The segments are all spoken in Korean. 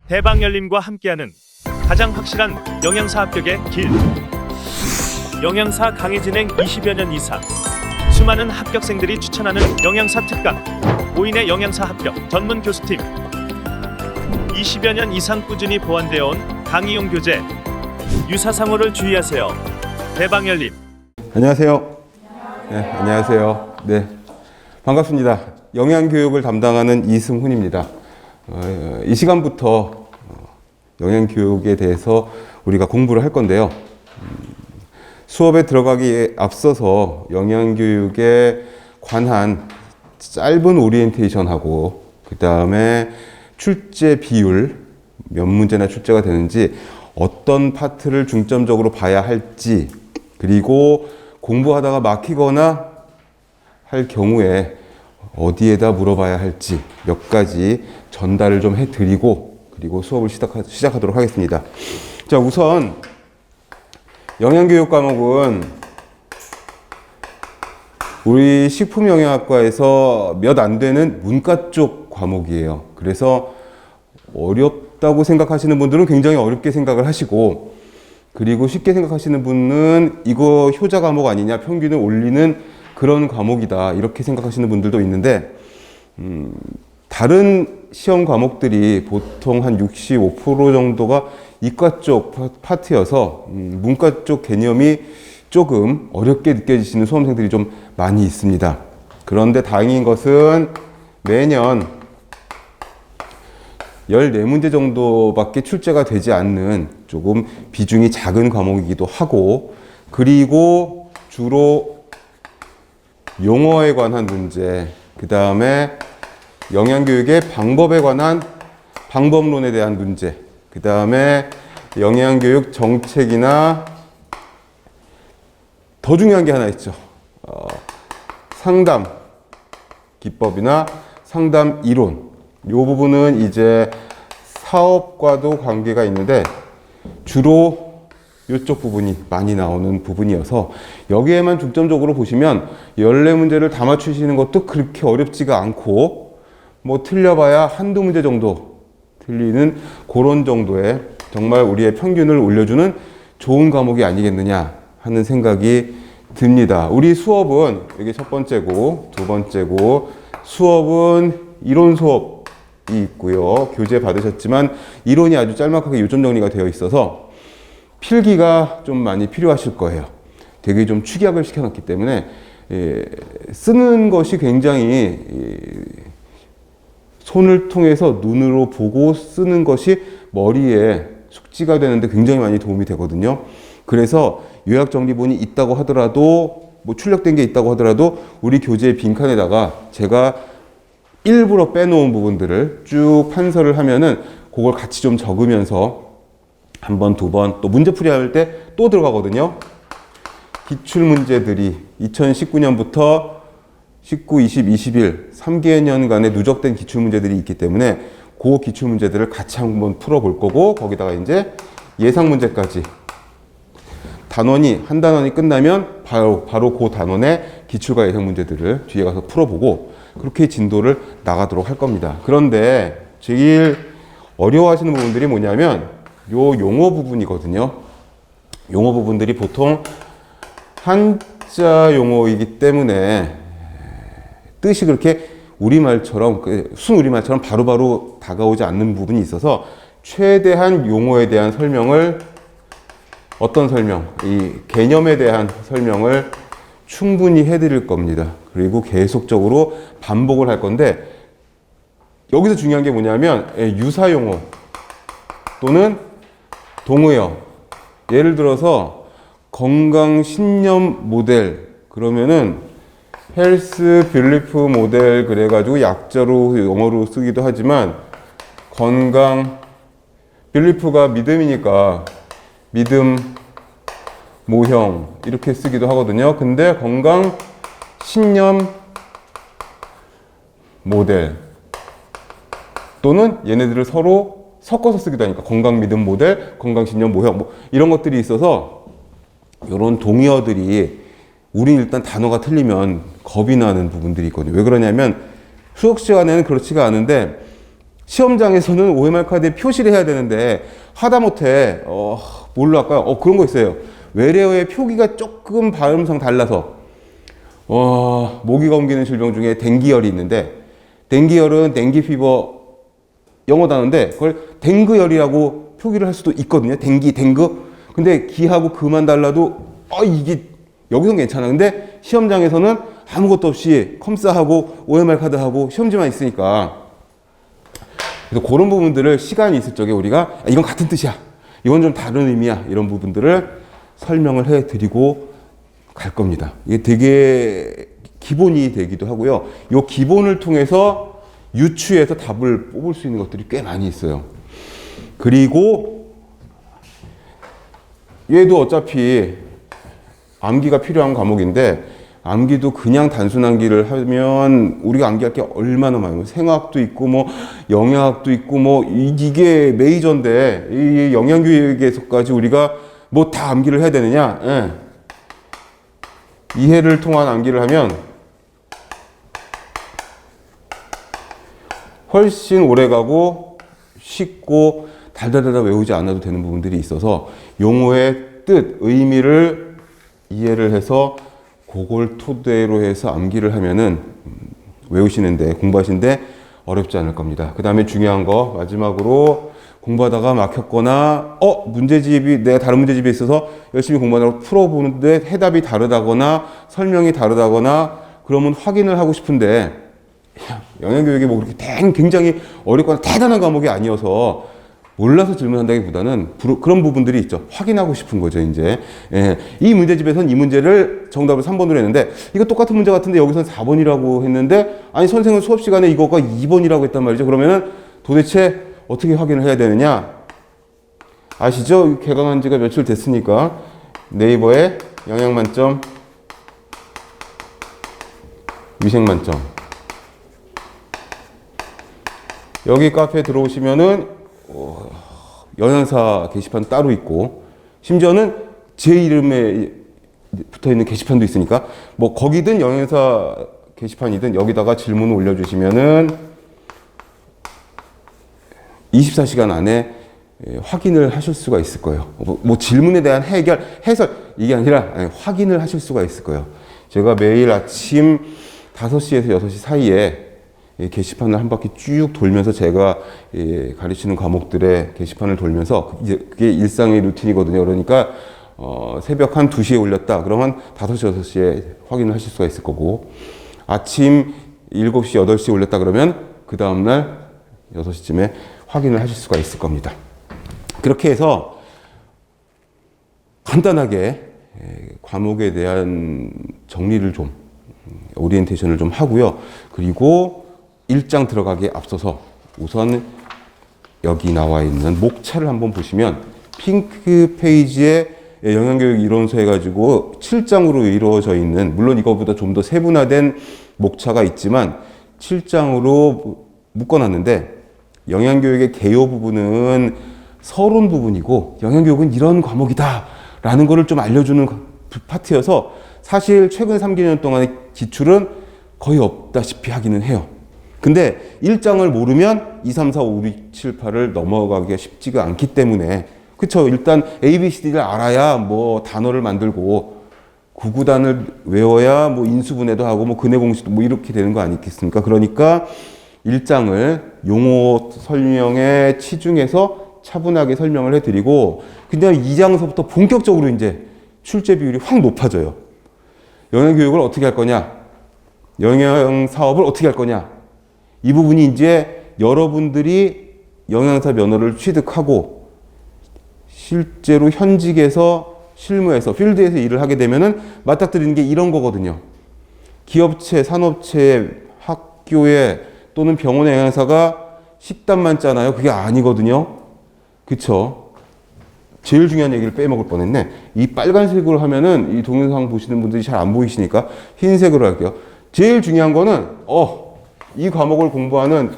대방열림과 함께하는 가장 확실한 영양사 합격의 길. 영양사 강의 진행 20여 년 이상, 수많은 합격생들이 추천하는 영양사 특강, 5인의 영양사 합격 전문 교수팀, 20여 년 이상 꾸준히 보완되어 온 강의용 교재. 유사상호를 주의하세요. 대방열림. 안녕하세요. 네, 안녕하세요. 네, 반갑습니다. 영양교육을 담당하는 이승훈입니다. 이 시간부터 영양교육에 대해서 우리가 공부를 할 건데요. 수업에 들어가기에 앞서서 영양교육에 관한 짧은 오리엔테이션하고 그 다음에 출제 비율, 몇 문제나 출제가 되는지, 어떤 파트를 중점적으로 봐야 할지, 그리고 공부하다가 막히거나 할 경우에 어디에다 물어봐야 할지 몇 가지 전달을 좀 해드리고, 그리고 수업을 시작하도록 하겠습니다. 자, 우선 영양교육 과목은 우리 식품영양학과에서 몇 안 되는 문과 쪽 과목이에요. 그래서 어렵다고 생각하시는 분들은 굉장히 어렵게 생각을 하시고, 그리고 쉽게 생각하시는 분은 이거 효자 과목 아니냐, 평균을 올리는 그런 과목이다, 이렇게 생각하시는 분들도 있는데, 다른 시험 과목들이 보통 한 65% 정도가 이과 쪽 파트여서 문과 쪽 개념이 조금 어렵게 느껴지시는 수험생들이 좀 많이 있습니다. 그런데 다행인 것은 매년 14문제 정도밖에 출제가 되지 않는 조금 비중이 작은 과목이기도 하고, 그리고 주로 용어에 관한 문제, 그 다음에 영양교육의 방법에 관한 방법론에 대한 문제, 그 다음에 영양교육 정책이나 더 중요한 게 하나 있죠. 상담 기법이나 상담 이론. 이 부분은 이제 사업과도 관계가 있는데 주로 이쪽 부분이 많이 나오는 부분이어서 여기에만 중점적으로 보시면 14문제를 다 맞추시는 것도 그렇게 어렵지가 않고, 뭐 틀려봐야 한두 문제 정도 틀리는 그런 정도의 정말 우리의 평균을 올려주는 좋은 과목이 아니겠느냐 하는 생각이 듭니다. 우리 수업은 이게 첫 번째고, 두 번째고, 수업은 이론 수업이 있고요. 교재 받으셨지만 이론이 아주 짤막하게 요점 정리가 되어 있어서 필기가 좀 많이 필요하실 거예요. 되게 좀 축약을 시켜놨기 때문에 쓰는 것이 굉장히 손을 통해서 눈으로 보고 쓰는 것이 머리에 숙지가 되는데 굉장히 많이 도움이 되거든요. 그래서 요약 정리본이 있다고 하더라도, 뭐 출력된 게 있다고 하더라도 우리 교재의 빈칸에다가 제가 일부러 빼놓은 부분들을 쭉 판서를 하면은 그걸 같이 좀 적으면서 한 번, 두 번, 또 문제풀이 할 때 또 들어가거든요. 기출문제들이 2019년부터 19, 20, 21, 3개년간의 누적된 기출문제들이 있기 때문에 그 기출문제들을 같이 한번 풀어볼 거고, 거기다가 이제 예상문제까지 단원이, 한 단원이 끝나면 바로 그 단원의 기출과 예상 문제들을 뒤에 가서 풀어보고, 그렇게 진도를 나가도록 할 겁니다. 그런데 제일 어려워하시는 부분들이 뭐냐면 요 용어 부분이거든요. 용어 부분들이 보통 한자 용어이기 때문에 뜻이 그렇게 우리말처럼, 순우리말처럼 바로바로 다가오지 않는 부분이 있어서 최대한 용어에 대한 설명을, 어떤 설명, 이 개념에 대한 설명을 충분히 해드릴 겁니다. 그리고 계속적으로 반복을 할 건데, 여기서 중요한 게 뭐냐면 유사용어 또는 동의어. 예를 들어서 건강신념 모델 그러면은 헬스 빌리프 모델 그래가지고 약자로 영어로 쓰기도 하지만, 건강 빌리프가 믿음이니까 믿음 모형 이렇게 쓰기도 하거든요. 근데 건강 신념 모델 또는 얘네들을 서로 섞어서 쓰기도 하니까 건강 믿음 모델, 건강 신념 모형, 뭐 이런 것들이 있어서 이런 동의어들이 우린 일단 단어가 틀리면 겁이 나는 부분들이 있거든요. 왜 그러냐면 수업 시간에는 그렇지가 않은데 시험장에서는 OMR 카드에 표시를 해야 되는데 하다못해 뭘로 할까요? 그런 거 있어요. 외래어의 표기가 조금 발음상 달라서 모기가 옮기는 질병 중에 댕기열이 있는데 댕기열은 댕기 피버 영어 단어인데 그걸 댕그열이라고 표기를 할 수도 있거든요. 댕그. 근데 기하고 그만 달라도 이게 여기선 괜찮아. 근데 시험장에서는 아무것도 없이 컴사하고 OMR 카드하고 시험지만 있으니까 그래서 그런 부분들을 시간이 있을 적에 우리가 이건 같은 뜻이야. 이건 좀 다른 의미야. 이런 부분들을 설명을 해드리고 갈 겁니다. 이게 되게 기본이 되기도 하고요. 이 기본을 통해서 유추해서 답을 뽑을 수 있는 것들이 꽤 많이 있어요. 그리고 얘도 어차피 암기가 필요한 과목인데 암기도 그냥 단순 암기를 하면 우리가 암기할 게 얼마나 많아요. 생화학도 있고 뭐 영양학도 있고 뭐 이게 메이저인데 이 영양교육에서까지 우리가 뭐 다 암기를 해야 되느냐? 예. 이해를 통한 암기를 하면 훨씬 오래가고 쉽고 달달달달 외우지 않아도 되는 부분들이 있어서 용어의 뜻, 의미를 이해를 해서 그걸 토대로 해서 암기를 하면은 외우시는데 공부하시는데 어렵지 않을 겁니다. 그 다음에 중요한 거 마지막으로 공부하다가 막혔거나 문제집이 내가 다른 문제집에 있어서 열심히 공부하다가 풀어보는데 해답이 다르다거나 설명이 다르다거나 그러면 확인을 하고 싶은데 영양교육이 뭐 그렇게 굉장히 어렵거나 대단한 과목이 아니어서 몰라서 질문한다기보다는 그런 부분들이 있죠. 확인하고 싶은 거죠, 이제. 예, 이 문제집에서는 이 문제를 정답을 3번으로 했는데, 이거 똑같은 문제 같은데 여기서는 4번이라고 했는데, 아니, 선생은 수업 시간에 이거가 2번이라고 했단 말이죠. 그러면은 도대체 어떻게 확인을 해야 되느냐? 아시죠? 개강한 지가 며칠 됐으니까 네이버에 영양만점, 위생만점. 여기 카페에 들어오시면은 영양사 게시판 따로 있고 심지어는 제 이름에 붙어있는 게시판도 있으니까 뭐 거기든 영양사 게시판이든 여기다가 질문을 올려주시면은 24시간 안에 확인을 하실 수가 있을 거예요. 뭐 질문에 대한 해설 이게 아니라 확인을 하실 수가 있을 거예요. 제가 매일 아침 5시에서 6시 사이에 게시판을 한 바퀴 쭉 돌면서 제가 가르치는 과목들의 게시판을 돌면서 그게 일상의 루틴이거든요. 그러니까 새벽 한 2시에 올렸다. 그러면 5시, 6시에 확인을 하실 수가 있을 거고 아침 7시, 8시에 올렸다 그러면 그 다음날 6시쯤에 확인을 하실 수가 있을 겁니다. 그렇게 해서 간단하게 과목에 대한 정리를 좀 오리엔테이션을 좀 하고요. 그리고 1장 들어가기에 앞서서 우선 여기 나와 있는 목차를 한번 보시면 핑크 페이지에 영양교육 이론서 해가지고 7장으로 이루어져 있는 물론 이거보다 좀 더 세분화된 목차가 있지만 7장으로 묶어놨는데 영양교육의 개요 부분은 서론 부분이고 영양교육은 이런 과목이다 라는 거를 좀 알려주는 파트여서 사실 최근 3개년 동안의 기출은 거의 없다시피 하기는 해요. 근데 1장을 모르면 2, 3, 4, 5, 6, 7, 8을 넘어가기가 쉽지가 않기 때문에 그쵸. 일단 A, B, C, D를 알아야 뭐 단어를 만들고 구구단을 외워야 뭐 인수분해도 하고 뭐 근해 공식도 뭐 이렇게 되는 거 아니겠습니까? 그러니까 1장을 용어 설명에 치중해서 차분하게 설명을 해드리고 그냥 2장서부터 본격적으로 이제 출제 비율이 확 높아져요. 영양교육을 어떻게 할 거냐? 영양사업을 어떻게 할 거냐? 이 부분이 이제 여러분들이 영양사 면허를 취득하고 실제로 현직에서 실무에서 필드에서 일을 하게 되면은 맞닥뜨리는 게 이런 거거든요. 기업체, 산업체, 학교에 또는 병원의 영양사가 식단만 짜나요? 그게 아니거든요. 그쵸? 제일 중요한 얘기를 빼먹을 뻔했네. 이 빨간색으로 하면은 이 동영상 보시는 분들이 잘 안 보이시니까 흰색으로 할게요. 제일 중요한 거는 이 과목을 공부하는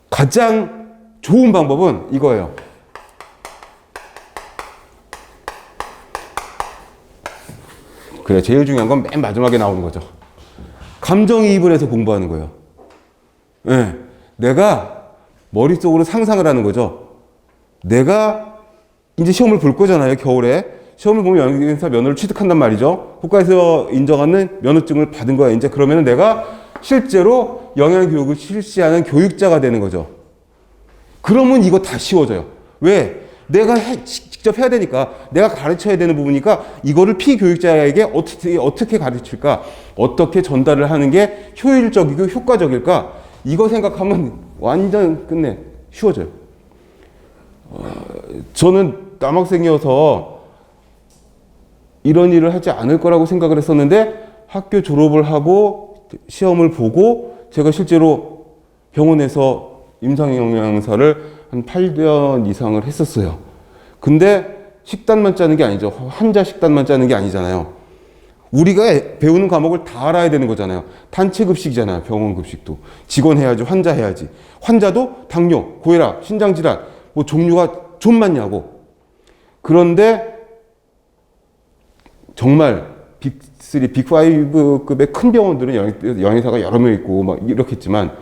가장 좋은 방법은 이거예요. 그래, 제일 중요한 건 맨 마지막에 나오는 거죠. 감정이입을 해서 공부하는 거예요. 네. 내가 머릿속으로 상상을 하는 거죠. 내가 이제 시험을 볼 거잖아요, 겨울에. 시험을 보면 영양사 면허를 취득한단 말이죠. 국가에서 인정하는 면허증을 받은 거야. 이제 그러면 내가 실제로 영양교육을 실시하는 교육자가 되는 거죠. 그러면 이거 다 쉬워져요. 왜? 내가 직접 해야 되니까, 내가 가르쳐야 되는 부분이니까 이거를 피교육자에게 어떻게 가르칠까? 어떻게 전달을 하는 게 효율적이고 효과적일까? 이거 생각하면 완전 끝내 쉬워져요. 저는 남학생이어서 이런 일을 하지 않을 거라고 생각을 했었는데 학교 졸업을 하고 시험을 보고 제가 실제로 병원에서 임상영양사를 한 8년 이상을 했었어요. 근데 식단만 짜는 게 아니죠. 환자 식단만 짜는 게 아니잖아요. 우리가 배우는 과목을 다 알아야 되는 거잖아요. 단체 급식이잖아요. 병원 급식도. 직원 해야지, 환자 해야지. 환자도 당뇨, 고혈압, 신장질환, 뭐 종류가 좀 많냐고. 그런데 정말 빅3, 빅5급의 큰 병원들은 영양사가 여러 명 있고 막 이렇겠지만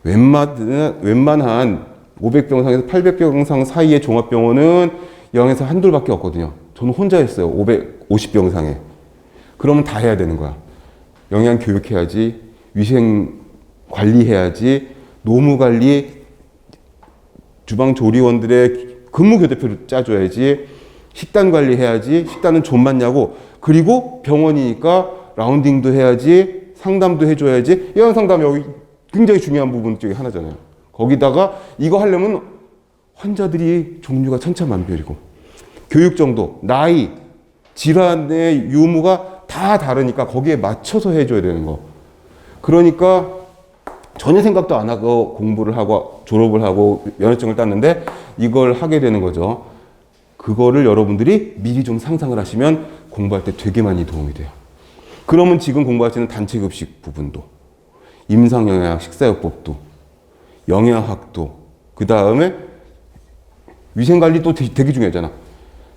웬만한 500병상에서 800병상 사이의 종합병원은 영양사 한둘밖에 없거든요. 저는 혼자 했어요. 550병상에. 그러면 다 해야 되는 거야. 영양 교육해야지, 위생 관리해야지, 노무 관리, 주방 조리원들의 근무 교대표를 짜줘야지, 식단 관리해야지, 식단은 좀 맞냐고, 그리고 병원이니까 라운딩도 해야지, 상담도 해줘야지. 영양 상담 여기 굉장히 중요한 부분 중에 하나잖아요. 거기다가 이거 하려면 환자들이 종류가 천차만별이고 교육 정도, 나이, 질환의 유무가 다 다르니까 거기에 맞춰서 해줘야 되는 거. 그러니까 전혀 생각도 안 하고 공부를 하고 졸업을 하고 면허증을 땄는데 이걸 하게 되는 거죠. 그거를 여러분들이 미리 좀 상상을 하시면 공부할 때 되게 많이 도움이 돼요. 그러면 지금 공부하시는 단체급식 부분도, 임상영양학 식사요법도, 영양학도, 그 다음에 위생관리도 되게 중요하잖아.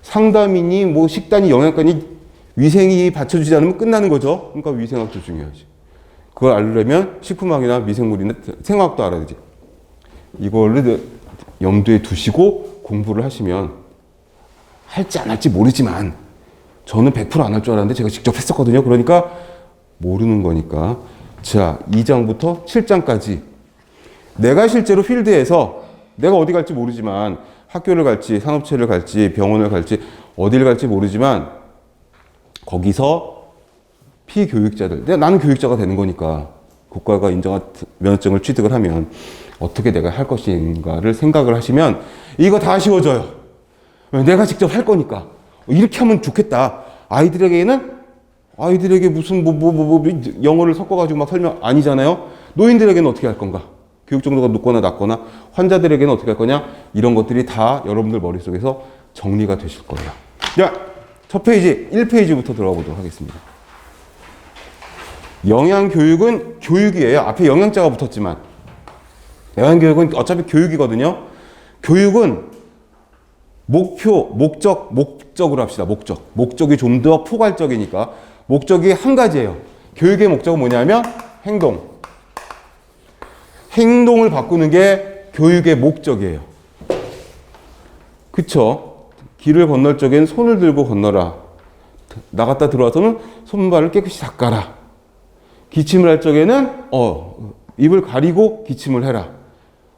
상담이니 뭐 식단이 영양가니 위생이 받쳐주지 않으면 끝나는 거죠. 그러니까 위생학도 중요하지. 그걸 알려면 식품학이나 미생물이나 생화학도 알아야 되지. 이거를 염두에 두시고 공부를 하시면 할지 안 할지 모르지만 저는 100%안 할 줄 알았는데 제가 직접 했었거든요. 그러니까 모르는 거니까. 자, 2장부터 7장까지 내가 실제로 필드에서 내가 어디 갈지 모르지만 학교를 갈지 산업체를 갈지 병원을 갈지 어디를 갈지 모르지만 거기서 피교육자들, 나는 교육자가 되는 거니까 국가가 인정한 면허증을 취득을 하면 어떻게 내가 할 것인가를 생각을 하시면 이거 다 쉬워져요. 내가 직접 할 거니까 이렇게 하면 좋겠다. 아이들에게 무슨 영어를 섞어가지고 막 설명 아니잖아요. 노인들에게는 어떻게 할 건가? 교육 정도가 높거나 낮거나 환자들에게는 어떻게 할 거냐? 이런 것들이 다 여러분들 머릿속에서 정리가 되실 거예요. 자, 첫 페이지 1페이지부터 들어가 보도록 하겠습니다. 영양교육은 교육이에요. 앞에 영양자가 붙었지만 영양교육은 어차피 교육이거든요. 교육은 목적으로 합시다. 목적이 좀 더 포괄적이니까 목적이 한 가지예요. 교육의 목적은 뭐냐면 행동을 바꾸는 게 교육의 목적이에요. 그쵸? 길을 건널 적엔 손을 들고 건너라. 나갔다 들어와서는 손발을 깨끗이 닦아라. 기침을 할 적에는 입을 가리고 기침을 해라.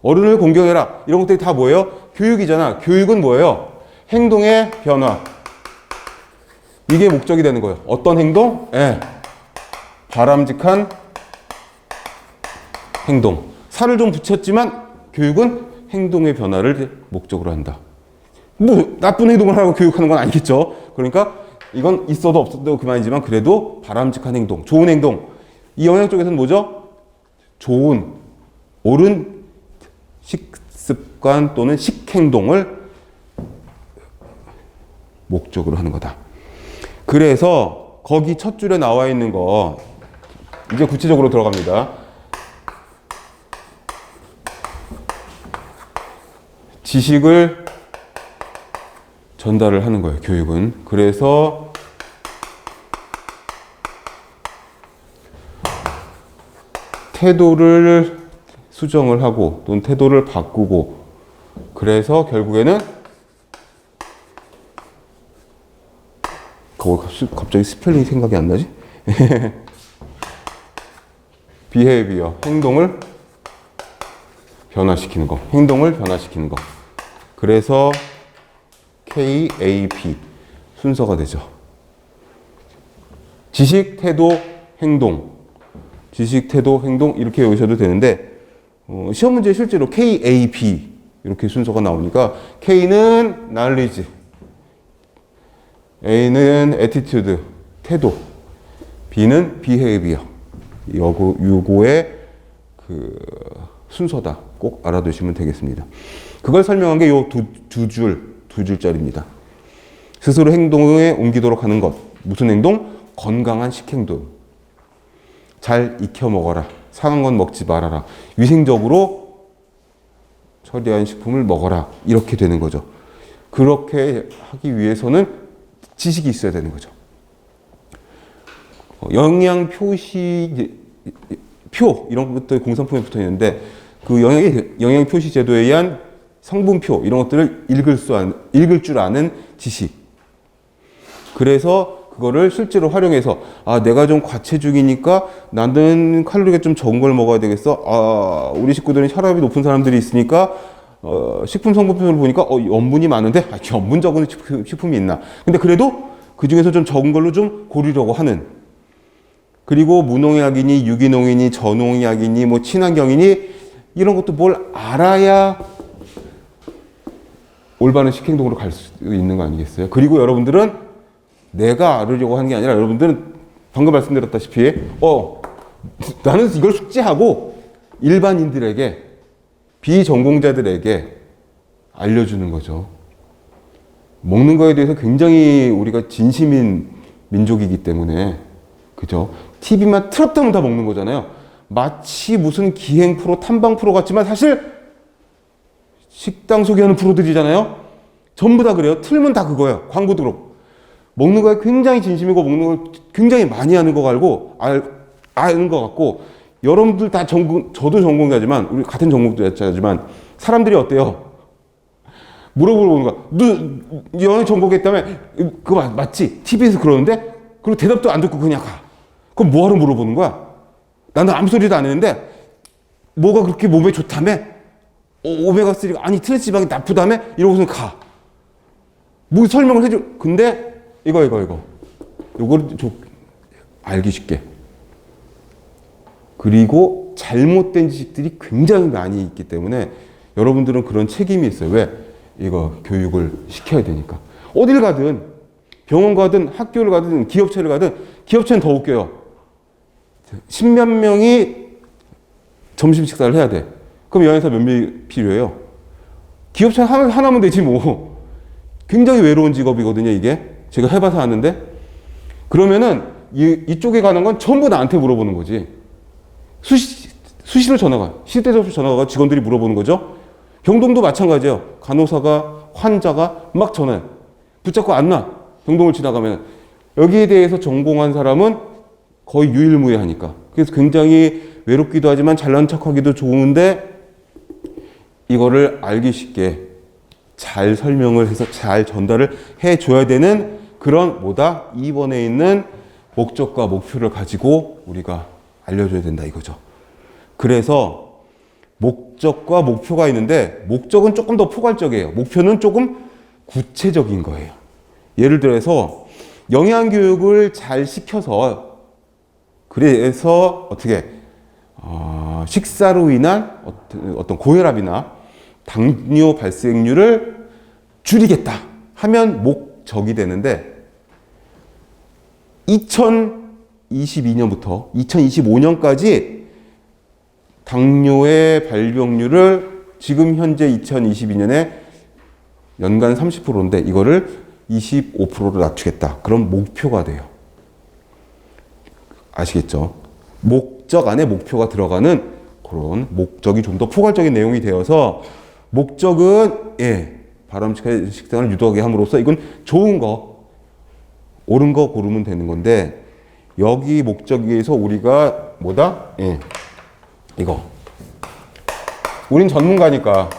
어른을 공경해라. 이런 것들이 다 뭐예요? 교육이잖아. 교육은 뭐예요? 행동의 변화. 이게 목적이 되는 거예요. 어떤 행동? 바람직한 행동. 살을 좀 붙였지만 교육은 행동의 변화를 목적으로 한다. 뭐 나쁜 행동을 하라고 교육하는 건 아니겠죠. 그러니까 이건 있어도 없어도 그만이지만 그래도 바람직한 행동, 좋은 행동. 이 영양 쪽에서는 뭐죠? 좋은, 옳은 식습관 또는 식행동을 목적으로 하는 거다. 그래서 거기 첫 줄에 나와 있는 거 이제 구체적으로 들어갑니다. 지식을 전달을 하는 거예요, 교육은. 그래서 태도를 수정을 하고 또는 태도를 바꾸고 그래서 결국에는 갑자기 스펠링이 생각이 안 나지? behavior, 행동을 변화시키는 거. 행동을 변화시키는 거. 그래서 KAP 순서가 되죠. 지식, 태도, 행동. 지식, 태도, 행동 이렇게 외우셔도 되는데 시험 문제에 실제로 KAP 이렇게 순서가 나오니까 K는 knowledge, A는 attitude, 태도, B는 behavior. 요거의 그 순서다. 꼭 알아두시면 되겠습니다. 그걸 설명한 게 요 두 줄짜리입니다. 스스로 행동에 옮기도록 하는 것. 무슨 행동? 건강한 식행동. 잘 익혀 먹어라. 상한 건 먹지 말아라. 위생적으로 처리한 식품을 먹어라. 이렇게 되는 거죠. 그렇게 하기 위해서는 지식이 있어야 되는 거죠. 영양 표시 표 이런 것들 공산품에 붙어 있는데 그 영양 표시 제도에 의한 성분표 이런 것들을 읽을 줄 아는 지식. 그래서 그거를 실제로 활용해서 내가 좀 과체중이니까 나는 칼로리가 좀 적은 걸 먹어야 되겠어. 우리 식구들은 혈압이 높은 사람들이 있으니까 식품 성분표를 보니까 염분이 많은데 염분 적은 식품이 있나. 근데 그래도 그 중에서 좀 적은 걸로 좀 고르려고 하는. 그리고 무농약이니 유기농이니 저농약이니 뭐 친환경이니 이런 것도 뭘 알아야 올바른 식행동으로 갈 수 있는 거 아니겠어요? 그리고 여러분들은 내가 알으려고 하는 게 아니라 여러분들은 방금 말씀드렸다시피 나는 이걸 숙지하고 일반인들에게 비전공자들에게 알려주는 거죠. 먹는 거에 대해서 굉장히 우리가 진심인 민족이기 때문에 그죠? TV만 틀었다면 다 먹는 거잖아요. 마치 무슨 기행 프로, 탐방 프로 같지만 사실 식당 소개하는 프로들이잖아요. 전부 다 그래요. 틀면 다 그거예요. 광고도 그렇고. 먹는 거에 굉장히 진심이고 먹는 걸 굉장히 많이 하는 거 알고 아는 것 같고 여러분들 다 저도 전공자지만 우리 같은 전공자지만 사람들이 어때요? 물어보는 거야. 너 영양 전공했다며? 그거 맞지? TV에서 그러는데? 그리고 대답도 안 듣고 그냥 가. 그럼 뭐하러 물어보는 거야? 나는 아무 소리도 안 했는데 뭐가 그렇게 몸에 좋다며? 오메가3가 아니 트랜스지방이 나쁘다며? 이러고서 가. 뭐 설명을 해줘. 근데 이거를 좀 알기 쉽게. 그리고 잘못된 지식들이 굉장히 많이 있기 때문에 여러분들은 그런 책임이 있어요. 왜? 이거 교육을 시켜야 되니까. 어딜 가든 병원 가든 학교를 가든 기업체를 가든 기업체는 더 웃겨요. 10몇 명이 점심 식사를 해야 돼. 그럼 여행사 몇 명이 필요해요? 기업체 하나면 되지 뭐. 굉장히 외로운 직업이거든요, 이게. 제가 해봐서 아는데. 그러면은 이쪽에 가는 건 전부 나한테 물어보는 거지. 수시로 전화가, 시대 접수 전화가 직원들이 물어보는 거죠. 병동도 마찬가지예요. 간호사가, 환자가 막 전화해. 붙잡고 안 놔. 병동을 지나가면. 여기에 대해서 전공한 사람은 거의 유일무이하니까. 그래서 굉장히 외롭기도 하지만 잘난 척하기도 좋은데 이거를 알기 쉽게 잘 설명을 해서 잘 전달을 해줘야 되는 그런 2번에 있는 목적과 목표를 가지고 우리가 알려줘야 된다 이거죠. 그래서 목적과 목표가 있는데 목적은 조금 더 포괄적이에요. 목표는 조금 구체적인 거예요. 예를 들어서 영양교육을 잘 시켜서 그래서 어떻게 식사로 인한 어떤 고혈압이나 당뇨 발생률을 줄이겠다 하면 목적이 되는데 2022년부터 2025년까지 당뇨의 발병률을 지금 현재 2022년에 연간 30%인데 이거를 25%로 낮추겠다. 그럼 목표가 돼요. 아시겠죠? 목적 안에 목표가 들어가는 그런 목적이 좀 더 포괄적인 내용이 되어서 목적은 바람직한 식단을 유도하게 함으로써 이건 좋은 거, 옳은 거 고르면 되는 건데 여기 목적에 의해서 우리가 이거 우린 전문가니까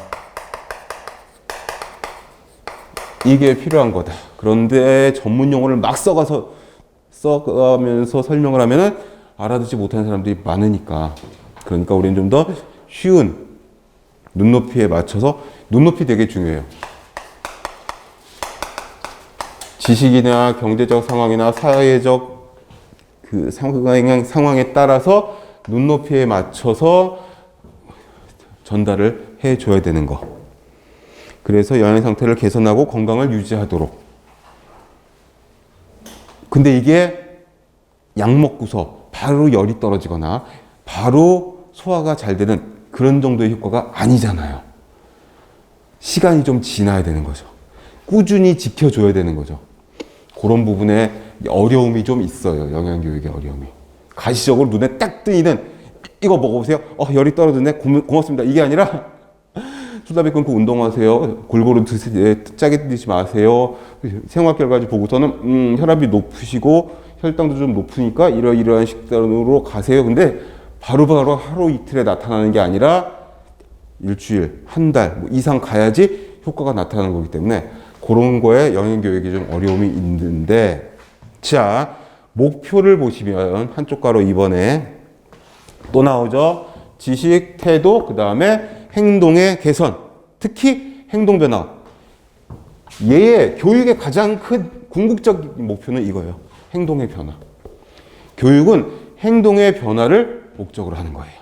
이게 필요한 거다. 그런데 전문 용어를 막 써가면서 설명을 하면은 알아듣지 못하는 사람들이 많으니까. 그러니까 우리는 좀 더 쉬운 눈높이에 맞춰서, 눈높이 되게 중요해요. 지식이나 경제적 상황이나 사회적 그 상황에 따라서 눈높이에 맞춰서 전달을 해줘야 되는 거. 그래서 영양 상태를 개선하고 건강을 유지하도록. 근데 이게 약 먹고서 바로 열이 떨어지거나 바로 소화가 잘 되는 그런 정도의 효과가 아니잖아요. 시간이 좀 지나야 되는 거죠. 꾸준히 지켜줘야 되는 거죠. 그런 부분에 어려움이 좀 있어요. 영양교육의 어려움이. 가시적으로 눈에 딱 뜨이는 이거 먹어보세요. 열이 떨어졌네. 고맙습니다. 이게 아니라 수다비 끊고 운동하세요. 골고루 드세요. 짜게 드시지 마세요. 생활 결과지 보고서는 혈압이 높으시고 혈당도 좀 높으니까 이러이러한 식단으로 가세요. 근데 바로바로 하루 이틀에 나타나는 게 아니라 일주일, 한 달 이상 가야지 효과가 나타나는 거기 때문에 그런 거에 영양교육이 좀 어려움이 있는데, 자, 목표를 보시면 한쪽 가로 이번에 또 나오죠. 지식, 태도, 그 다음에 행동의 개선, 특히 행동 변화. 얘의 교육의 가장 큰 궁극적인 목표는 이거예요. 행동의 변화. 교육은 행동의 변화를 목적으로 하는 거예요.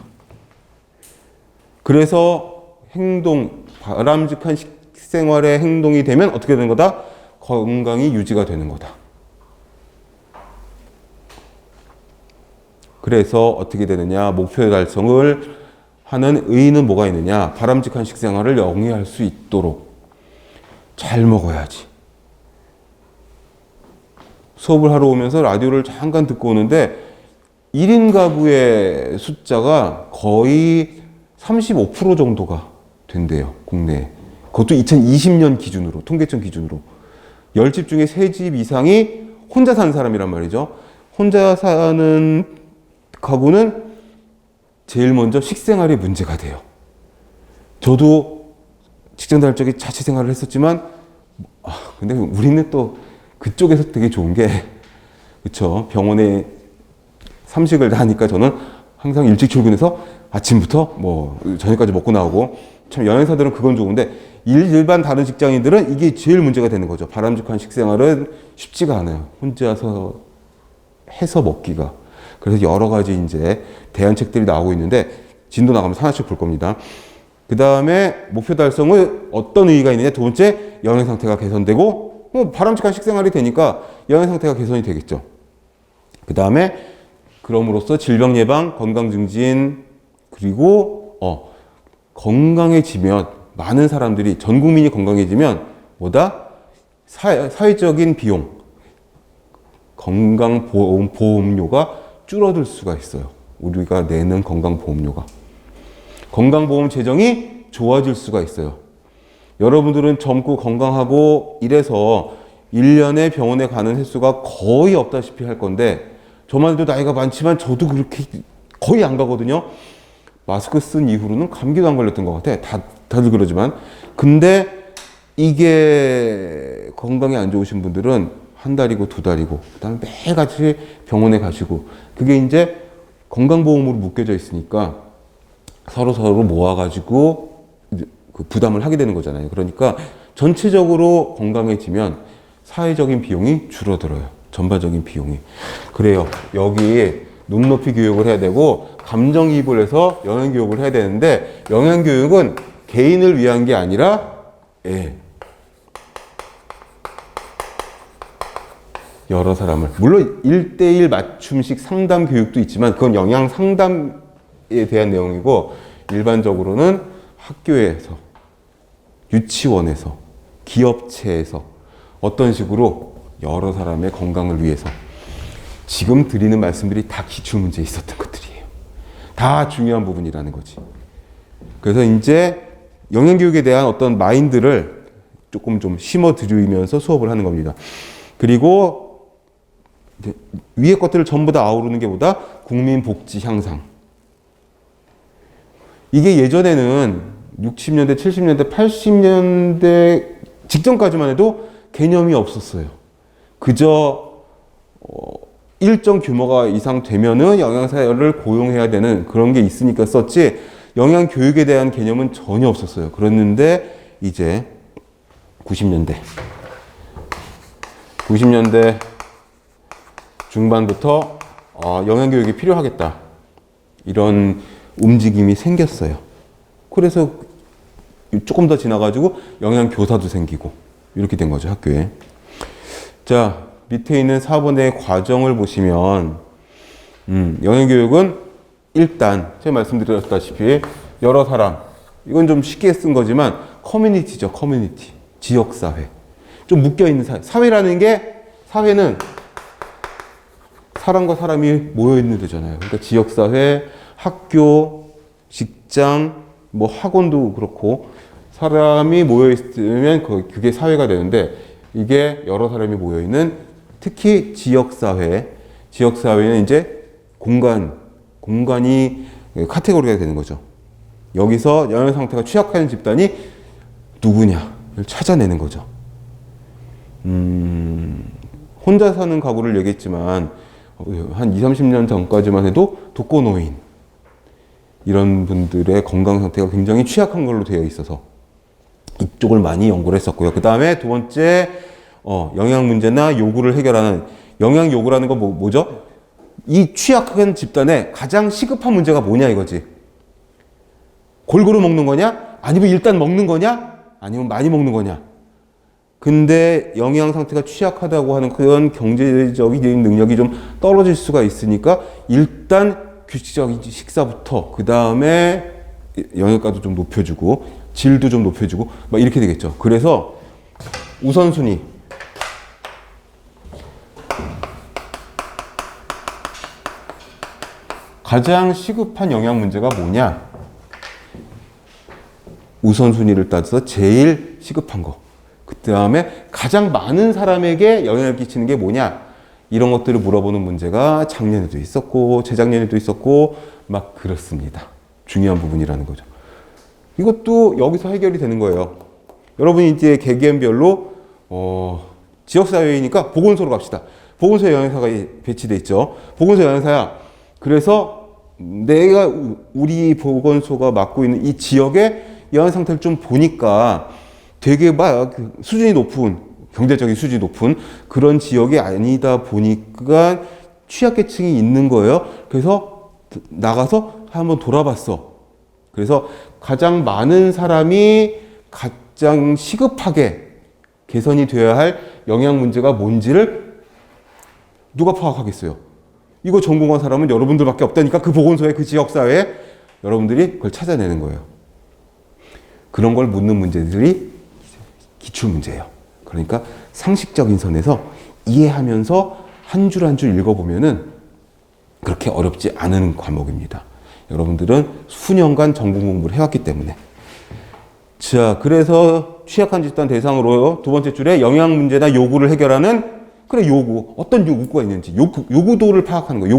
그래서 바람직한 식생활의 행동이 되면 어떻게 되는 거다? 건강이 유지가 되는 거다. 그래서 어떻게 되느냐? 목표 달성을 하는 의의는 뭐가 있느냐? 바람직한 식생활을 영위할 수 있도록 잘 먹어야지. 수업을 하러 오면서 라디오를 잠깐 듣고 오는데 1인 가구의 숫자가 거의 35% 정도가 된대요. 국내에. 그것도 2020년 기준으로, 통계청 기준으로. 10집 중에 3집 이상이 혼자 사는 사람이란 말이죠. 혼자 사는 가구는 제일 먼저 식생활이 문제가 돼요. 저도 직장 다닐 적에 자취 생활을 했었지만, 근데 우리는 또 그쪽에서 되게 좋은 게, 그쵸. 병원에 삼식을 다 하니까 저는 항상 일찍 출근해서 아침부터 저녁까지 먹고 나오고, 참 영양사들은 그건 좋은데, 일반 다른 직장인들은 이게 제일 문제가 되는 거죠. 바람직한 식생활은 쉽지가 않아요. 혼자서 해서 먹기가. 그래서 여러 가지 이제 대안책들이 나오고 있는데, 진도 나가면서 하나씩 볼 겁니다. 그 다음에 목표 달성은 어떤 의의가 있느냐. 두 번째, 영양 상태가 개선되고, 바람직한 식생활이 되니까 영양 상태가 개선이 되겠죠. 그 다음에 그럼으로써 질병 예방, 건강 증진, 그리고 건강해지면, 많은 사람들이, 전 국민이 건강해지면 뭐다? 사회적인 비용, 건강보험료가 줄어들 수가 있어요. 우리가 내는 건강보험료가. 건강보험 재정이 좋아질 수가 있어요. 여러분들은 젊고 건강하고 이래서 1년에 병원에 가는 횟수가 거의 없다시피 할 건데, 저만 해도 나이가 많지만 저도 그렇게 거의 안 가거든요. 마스크 쓴 이후로는 감기도 안 걸렸던 것 같아. 다들 그러지만. 근데 이게 건강에 안 좋으신 분들은 한 달이고 두 달이고, 그 다음에 매일같이 병원에 가시고, 그게 이제 건강보험으로 묶여져 있으니까 서로 모아가지고 그 부담을 하게 되는 거잖아요. 그러니까 전체적으로 건강해지면 사회적인 비용이 줄어들어요. 전반적인 비용이. 그래요. 여기 눈높이 교육을 해야 되고, 감정이입을 해서 영양교육을 해야 되는데, 영양교육은 개인을 위한 게 아니라, 여러 사람을. 물론 1대1 맞춤식 상담 교육도 있지만, 그건 영양 상담에 대한 내용이고, 일반적으로는 학교에서, 유치원에서, 기업체에서 어떤 식으로 여러 사람의 건강을 위해서, 지금 드리는 말씀들이 다 기출문제에 있었던 것들이에요. 다 중요한 부분이라는 거지. 그래서 이제 영양교육에 대한 어떤 마인드를 조금 좀 심어드리면서 수업을 하는 겁니다. 그리고 위에 것들을 전부 다 아우르는 게 뭐다? 국민 복지 향상. 이게 예전에는 60년대, 70년대, 80년대 직전까지만 해도 개념이 없었어요. 그저 일정 규모가 이상 되면은 영양사를 고용해야 되는 그런 게 있으니까 썼지 영양 교육에 대한 개념은 전혀 없었어요. 그랬는데 이제 90년대 중반부터 영양 교육이 필요하겠다. 이런 움직임이 생겼어요. 그래서 조금 더 지나가지고 영양 교사도 생기고 이렇게 된 거죠, 학교에. 자, 밑에 있는 4번의 과정을 보시면 영양교육은 일단 제가 말씀드렸다시피 여러 사람, 이건 좀 쉽게 쓴 거지만 커뮤니티죠. 커뮤니티, 지역사회. 좀 묶여있는 사회. 사회라는 게, 사회는 사람과 사람이 모여있는 데잖아요. 그러니까 지역사회, 학교, 직장, 뭐 학원도 그렇고 사람이 모여있으면 그게 사회가 되는데 이게 여러 사람이 모여있는 특히 지역사회는 이제 공간이 카테고리가 되는 거죠. 여기서 영양 상태가 취약한 집단이 누구냐를 찾아내는 거죠. 혼자 사는 가구를 얘기했지만 한 20, 30년 전까지만 해도 독거노인 이런 분들의 건강 상태가 굉장히 취약한 걸로 되어 있어서 이쪽을 많이 연구를 했었고요. 그 다음에 두 번째 영양 문제나 요구를 해결하는 영양 요구라는 건 뭐죠? 이 취약한 집단의 가장 시급한 문제가 뭐냐 이거지. 골고루 먹는 거냐? 아니면 일단 먹는 거냐? 아니면 많이 먹는 거냐? 근데 영양 상태가 취약하다고 하는 그런 경제적인 능력이 좀 떨어질 수가 있으니까 일단 규칙적인 식사부터 그 다음에 영양가도 좀 높여주고 질도 좀 높여주고 막 이렇게 되겠죠. 그래서 우선순위 가장 시급한 영양 문제가 뭐냐? 우선순위를 따져서 제일 시급한 거. 그 다음에 가장 많은 사람에게 영향을 끼치는 게 뭐냐? 이런 것들을 물어보는 문제가 작년에도 있었고 재작년에도 있었고 막 그렇습니다. 중요한 부분이라는 거죠. 이것도 여기서 해결이 되는 거예요. 여러분이 이제 개개인별로 지역사회이니까 보건소로 갑시다. 보건소에 영양사가 배치돼 있죠. 보건소 영양사야. 그래서 내가 우리 보건소가 맡고 있는 이 지역의 영양 상태를 좀 보니까 되게 막 수준이 높은 경제적인 수준이 높은 그런 지역이 아니다 보니까 취약계층이 있는 거예요. 그래서 나가서 한번 돌아봤어. 그래서 가장 많은 사람이 가장 시급하게 개선이 되어야 할 영양 문제가 뭔지를 누가 파악하겠어요? 이거 전공한 사람은 여러분들밖에 없다니까 그 보건소에 그 지역사회에 여러분들이 그걸 찾아내는 거예요. 그런 걸 묻는 문제들이 기출문제예요. 그러니까 상식적인 선에서 이해하면서 한 줄 한 줄 읽어보면은 그렇게 어렵지 않은 과목입니다. 여러분들은 수년간 전공 공부를 해왔기 때문에. 자, 그래서 취약한 집단 대상으로 두 번째 줄에 영양 문제나 요구를 해결하는 요구. 어떤 요구가 있는지. 요구도를 파악하는 거예요.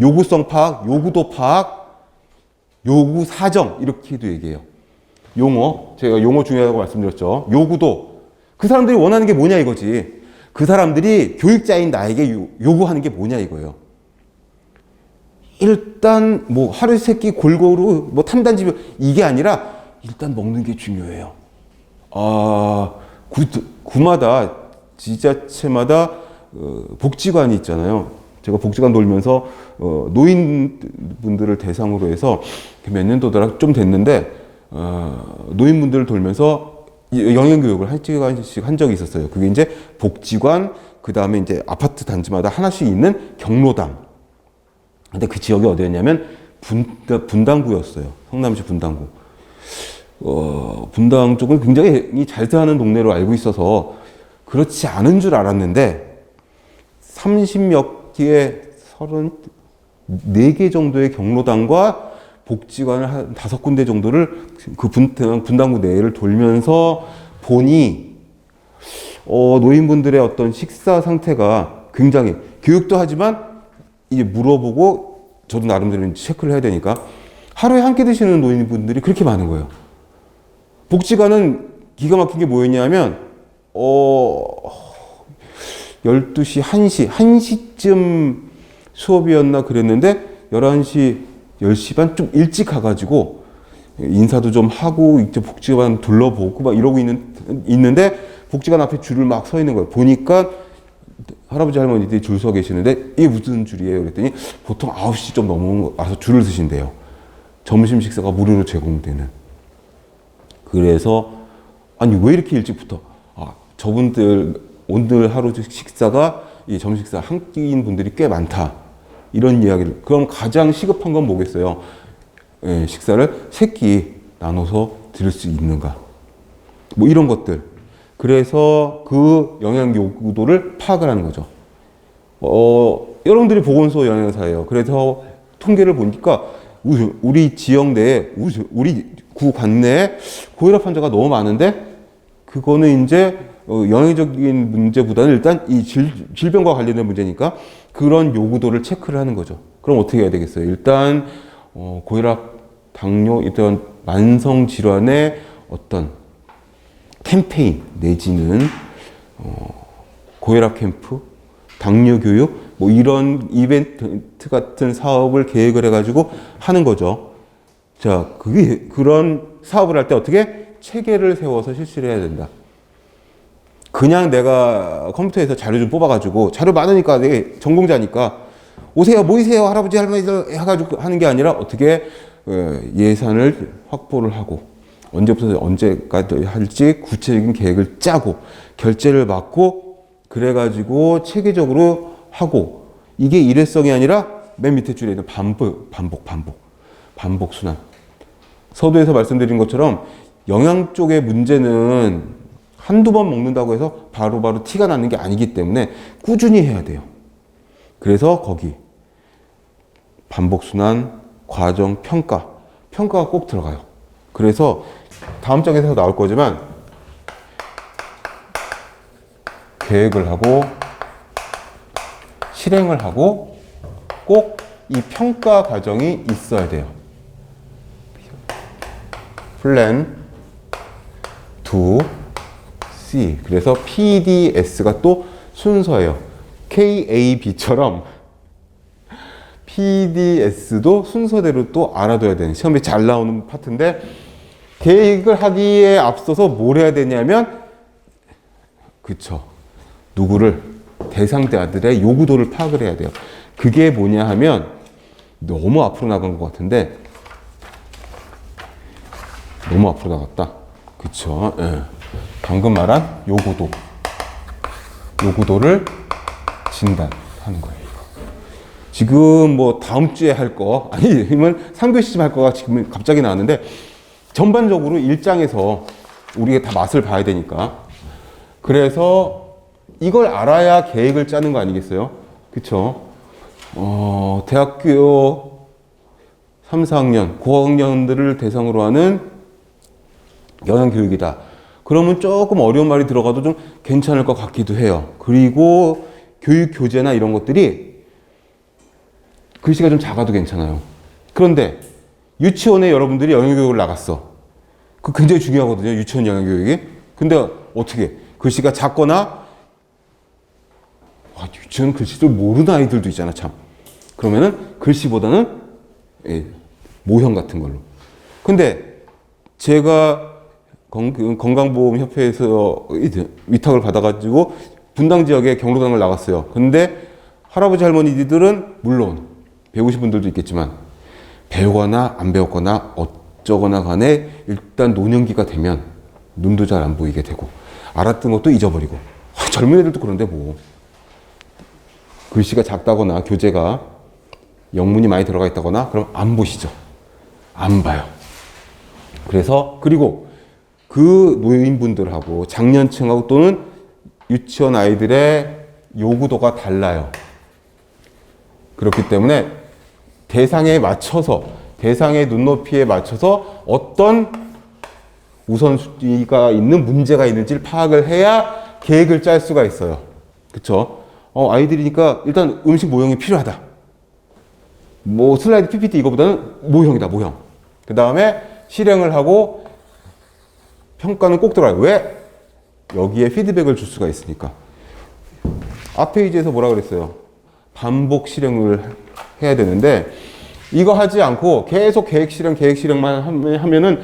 요구성 파악, 요구도 파악, 요구 사정. 이렇게도 얘기해요. 용어. 제가 용어 중요하다고 말씀드렸죠. 요구도. 그 사람들이 원하는 게 뭐냐 이거지. 그 사람들이 교육자인 나에게 요구하는 게 뭐냐 이거예요. 일단 뭐 하루 세 끼 골고루 뭐 탄단지표 이게 아니라 일단 먹는 게 중요해요. 구마다 지자체마다 복지관이 있잖아요. 제가 복지관 돌면서 노인분들을 대상으로 해서 몇 년도더라 좀 됐는데 노인분들을 돌면서 영양교육을 한 시간씩 한 적이 있었어요. 그게 이제 복지관, 그 다음에 이제 아파트 단지마다 하나씩 있는 경로당. 근데 그 지역이 어디였냐면 분당구였어요. 성남시 분당구. 분당 쪽은 굉장히 잘 사는 동네로 알고 있어서 그렇지 않은 줄 알았는데 30몇 개의 34개 정도의 경로당과 복지관을 한 5군데 정도를 그 분당구 내를 돌면서 보니 노인분들의 어떤 식사 상태가 굉장히 교육도 하지만 이제 물어보고 저도 나름대로 체크를 해야 되니까 하루에 한 끼 드시는 노인분들이 그렇게 많은 거예요. 복지관은 기가 막힌 게 뭐였냐면 12시, 1시쯤 수업이었나 그랬는데 11시, 10시 반 좀 일찍 가가지고 인사도 좀 하고 이제 복지관 둘러보고 막 이러고 있는데 복지관 앞에 줄을 막 서 있는 거예요. 보니까 할아버지 할머니들이 줄 서 계시는데 이게 무슨 줄이에요? 그랬더니 보통 9시 좀 넘어서 줄을 서신대요. 점심 식사가 무료로 제공되는. 그래서 아니 왜 이렇게 일찍부터? 저분들 오늘 하루 식사가 이 점심 식사 한 끼인 분들이 꽤 많다. 이런 이야기를. 그럼 가장 시급한 건 뭐겠어요? 예, 식사를 3끼 나눠서 드릴 수 있는가? 뭐 이런 것들. 그래서 그 영양 요구도를 파악을 하는 거죠. 여러분들이 보건소 영양사예요. 그래서 통계를 보니까 우리 지역 내에, 우리 구 관내에 고혈압 환자가 너무 많은데 그거는 이제 영양적인 문제보다는 일단 이 질병과 관련된 문제니까 그런 요구도를 체크를 하는 거죠. 그럼 어떻게 해야 되겠어요? 일단 고혈압, 당뇨, 이런 만성 질환의 어떤 캠페인 내지는 고혈압 캠프, 당뇨 교육 뭐 이런 이벤트 같은 사업을 계획을 해가지고 하는 거죠. 자, 그런 사업을 할 때 어떻게 체계를 세워서 실시를 해야 된다. 그냥 내가 컴퓨터에서 자료 좀 뽑아가지고 자료 많으니까 내가 전공자니까 오세요, 모이세요, 할아버지 할머니들 해가지고 하는 게 아니라 어떻게 예산을 확보를 하고 언제부터 언제까지 할지 구체적인 계획을 짜고 결제를 받고 그래가지고 체계적으로 하고 이게 일회성이 아니라 맨 밑에 줄에 있는 반복 순환. 서두에서 말씀드린 것처럼 영양 쪽의 문제는 한두 번 먹는다고 해서 바로바로 티가 나는 게 아니기 때문에 꾸준히 해야 돼요. 그래서 거기 반복순환, 과정, 평가가 꼭 들어가요. 그래서 다음 장에서 나올 거지만 계획을 하고 실행을 하고 꼭 이 평가 과정이 있어야 돼요. 플랜, 두, C. 그래서 PDS가 또 순서예요. KAB처럼 PDS도 순서대로 또 알아둬야 되는 시험에 잘 나오는 파트인데 계획을 하기에 앞서서 뭘 해야 되냐면 누구를 대상자들의 요구도를 파악을 해야 돼요. 그게 뭐냐 하면 너무 앞으로 나간 것 같은데 너무 앞으로 나갔다. 그쵸? 예. 방금 말한 요구도를 진단하는 거예요. 지금 뭐 다음 주에 할 거, 아니면 3교시쯤 할 거가 지금 갑자기 나왔는데 전반적으로 1장에서 우리가 다 맛을 봐야 되니까 그래서 이걸 알아야 계획을 짜는 거 아니겠어요? 그쵸? 대학교 3, 4학년, 고학년들을 대상으로 하는 영양교육이다. 그러면 조금 어려운 말이 들어가도 좀 괜찮을 것 같기도 해요. 그리고 교육 교재나 이런 것들이 글씨가 좀 작아도 괜찮아요. 그런데 유치원에 여러분들이 영양교육을 나갔어. 그 굉장히 중요하거든요. 유치원 영양교육이. 근데 어떻게 글씨가 작거나 유치원 글씨도 모르는 아이들도 있잖아 참. 그러면은 글씨보다는 모형 같은 걸로. 근데 제가 건강보험협회에서 위탁을 받아가지고 분당 지역에 경로당을 나갔어요. 근데 할아버지 할머니들은 물론 배우신 분들도 있겠지만 배우거나 안 배웠거나 어쩌거나 간에 일단 노년기가 되면 눈도 잘 안 보이게 되고 알았던 것도 잊어버리고 젊은 애들도 그런데 뭐 글씨가 작다거나 교재가 영문이 많이 들어가 있다거나 그럼 안 보시죠. 안 봐요. 그래서 그리고 그 노인분들하고 장년층하고 또는 유치원 아이들의 요구도가 달라요. 그렇기 때문에 대상에 맞춰서 대상의 눈높이에 맞춰서 어떤 우선순위가 있는 문제가 있는지를 파악을 해야 계획을 짤 수가 있어요. 그쵸? 아이들이니까 일단 음식 모형이 필요하다. 뭐 슬라이드 PPT 이거보다는 모형이다, 모형. 그 다음에 실행을 하고 평가는 꼭 들어가요. 왜? 여기에 피드백을 줄 수가 있으니까. 앞 페이지에서 뭐라 그랬어요? 반복 실행을 해야 되는데 이거 하지 않고 계속 계획 실행만 하면은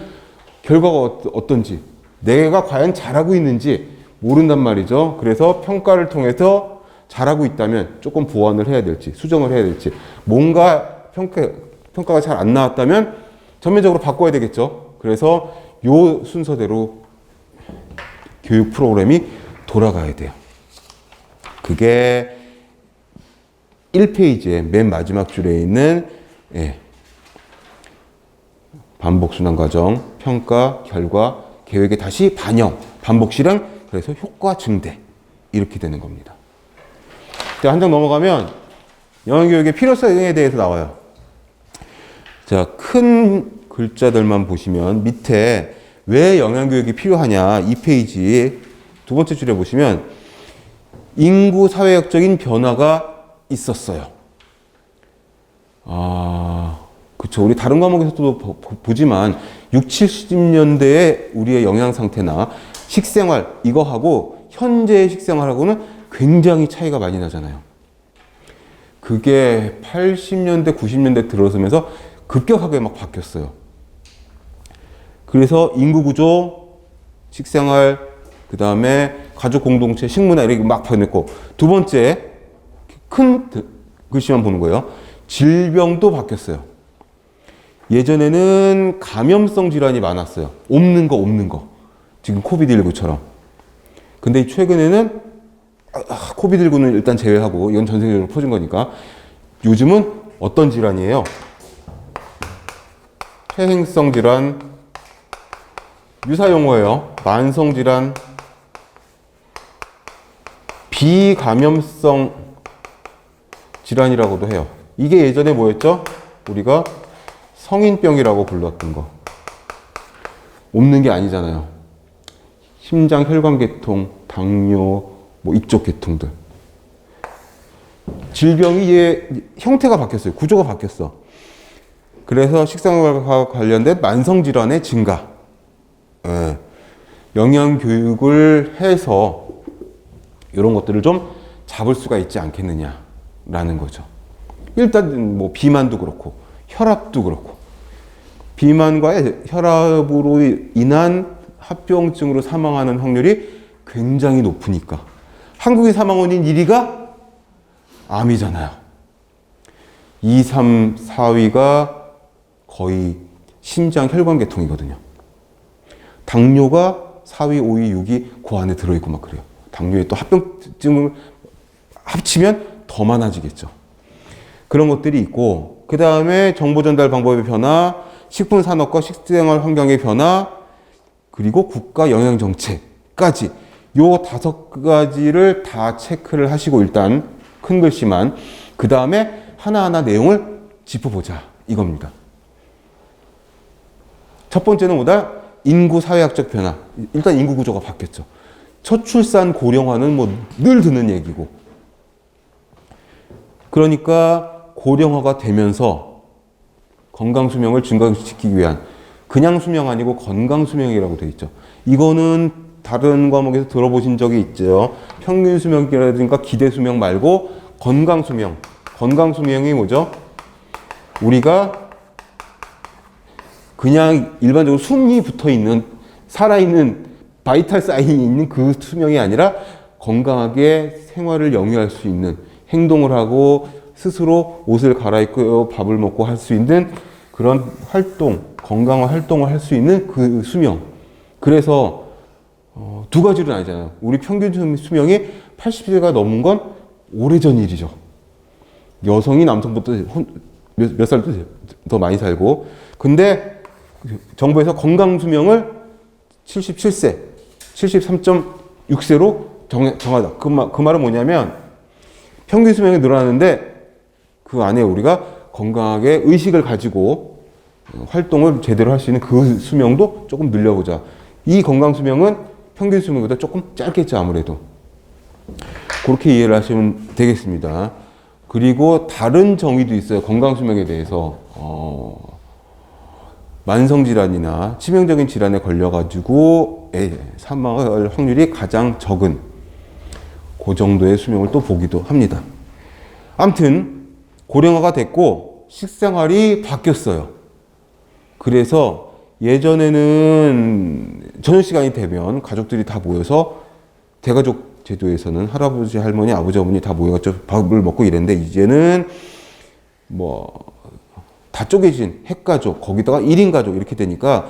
결과가 어떤지, 내가 과연 잘하고 있는지 모른단 말이죠. 그래서 평가를 통해서 잘하고 있다면 조금 보완을 해야 될지, 수정을 해야 될지, 뭔가 평가가 잘 안 나왔다면 전면적으로 바꿔야 되겠죠. 그래서 요 순서대로 교육 프로그램이 돌아가야 돼요. 그게 1페이지의 맨 마지막 줄에 있는 반복 순환 과정, 평가, 결과, 계획에 다시 반영, 반복 실행, 그래서 효과 증대 이렇게 되는 겁니다. 자, 한 장 넘어가면 영양교육의 필요성에 대해서 나와요. 자, 큰 글자들만 보시면 밑에 왜 영양교육이 필요하냐, 2페이지 두 번째 줄에 보시면 인구 사회학적인 변화가 있었어요. 그쵸. 우리 다른 과목에서도 보지만 6, 70년대에 우리의 영양 상태나 식생활, 이거하고 현재의 식생활하고는 굉장히 차이가 많이 나잖아요. 그게 80년대, 90년대 들어서면서 급격하게 막 바뀌었어요. 그래서 인구 구조, 식생활, 그 다음에 가족 공동체, 식문화 이렇게 막 변했고, 두 번째 큰 글씨만 보는 거예요. 질병도 바뀌었어요. 예전에는 감염성 질환이 많았어요. 없는 거. 지금 코비드19처럼. 근데 최근에는 코비드19는 일단 제외하고, 이건 전 세계적으로 퍼진 거니까, 요즘은 어떤 질환이에요? 퇴행성 질환, 유사용어예요. 만성 질환, 비감염성 질환이라고도 해요. 이게 예전에 뭐였죠? 우리가 성인병이라고 불렀던 거. 없는 게 아니잖아요. 심장 혈관계통, 당뇨, 뭐 이쪽 계통들. 질병이 형태가 바뀌었어요. 구조가 바뀌었어. 그래서 식생활과 관련된 만성질환의 증가. 영양교육을 해서 이런 것들을 좀 잡을 수가 있지 않겠느냐라는 거죠. 일단 뭐 비만도 그렇고 혈압도 그렇고, 비만과 혈압으로 인한 합병증으로 사망하는 확률이 굉장히 높으니까 한국의 사망 원인 1위가 암이잖아요. 2, 3, 4위가 거의 심장 혈관계통이거든요. 당뇨가 4위, 5위, 6위 그 안에 들어있고 막 그래요. 당뇨에 또 합병증을 합치면 더 많아지겠죠. 그런 것들이 있고, 그 다음에 정보 전달 방법의 변화, 식품 산업과 식생활 환경의 변화, 그리고 국가 영양 정책까지 요 5가지를 다 체크를 하시고, 일단 큰 글씨만, 그 다음에 하나하나 내용을 짚어보자 이겁니다. 첫 번째는 뭐다? 인구 사회학적 변화. 일단 인구 구조가 바뀌었죠. 저출산 고령화는 뭐 늘 듣는 얘기고, 그러니까 고령화가 되면서 건강 수명을 증가시키기 위한, 그냥 수명 아니고 건강 수명이라고 되어 있죠. 이거는 다른 과목에서 들어보신 적이 있죠. 평균 수명이라든가 기대 수명 말고 건강 수명. 건강 수명이 뭐죠? 우리가 그냥 일반적으로 숨이 붙어 있는, 살아있는 바이탈 사인이 있는 그 수명이 아니라 건강하게 생활을 영위할 수 있는, 행동을 하고 스스로 옷을 갈아입고 밥을 먹고 할 수 있는 그런 활동, 건강한 활동을 할 수 있는 그 수명. 그래서 두 가지로 나뉘잖아요. 우리 평균 수명이 80세가 넘은 건 오래전 일이죠. 여성이 남성보다 몇 살 더 많이 살고, 근데 정부에서 건강 수명을 77세, 73.6세로 정하다. 그 말은 뭐냐면 평균 수명이 늘어나는데 그 안에 우리가 건강하게 의식을 가지고 활동을 제대로 할 수 있는 그 수명도 조금 늘려보자. 이 건강 수명은 평균 수명보다 조금 짧겠죠, 아무래도. 그렇게 이해를 하시면 되겠습니다. 그리고 다른 정의도 있어요. 건강 수명에 대해서. 만성질환이나 치명적인 질환에 걸려가지고 사망할 확률이 가장 적은 그 정도의 수명을 또 보기도 합니다. 아무튼 고령화가 됐고 식생활이 바뀌었어요. 그래서 예전에는 저녁 시간이 되면 가족들이 다 모여서 대가족 제도에서는 할아버지, 할머니, 아버지, 어머니 다 모여서 밥을 먹고 이랬는데 이제는 뭐 다 쪼개진 핵가족, 거기다가 1인 가족 이렇게 되니까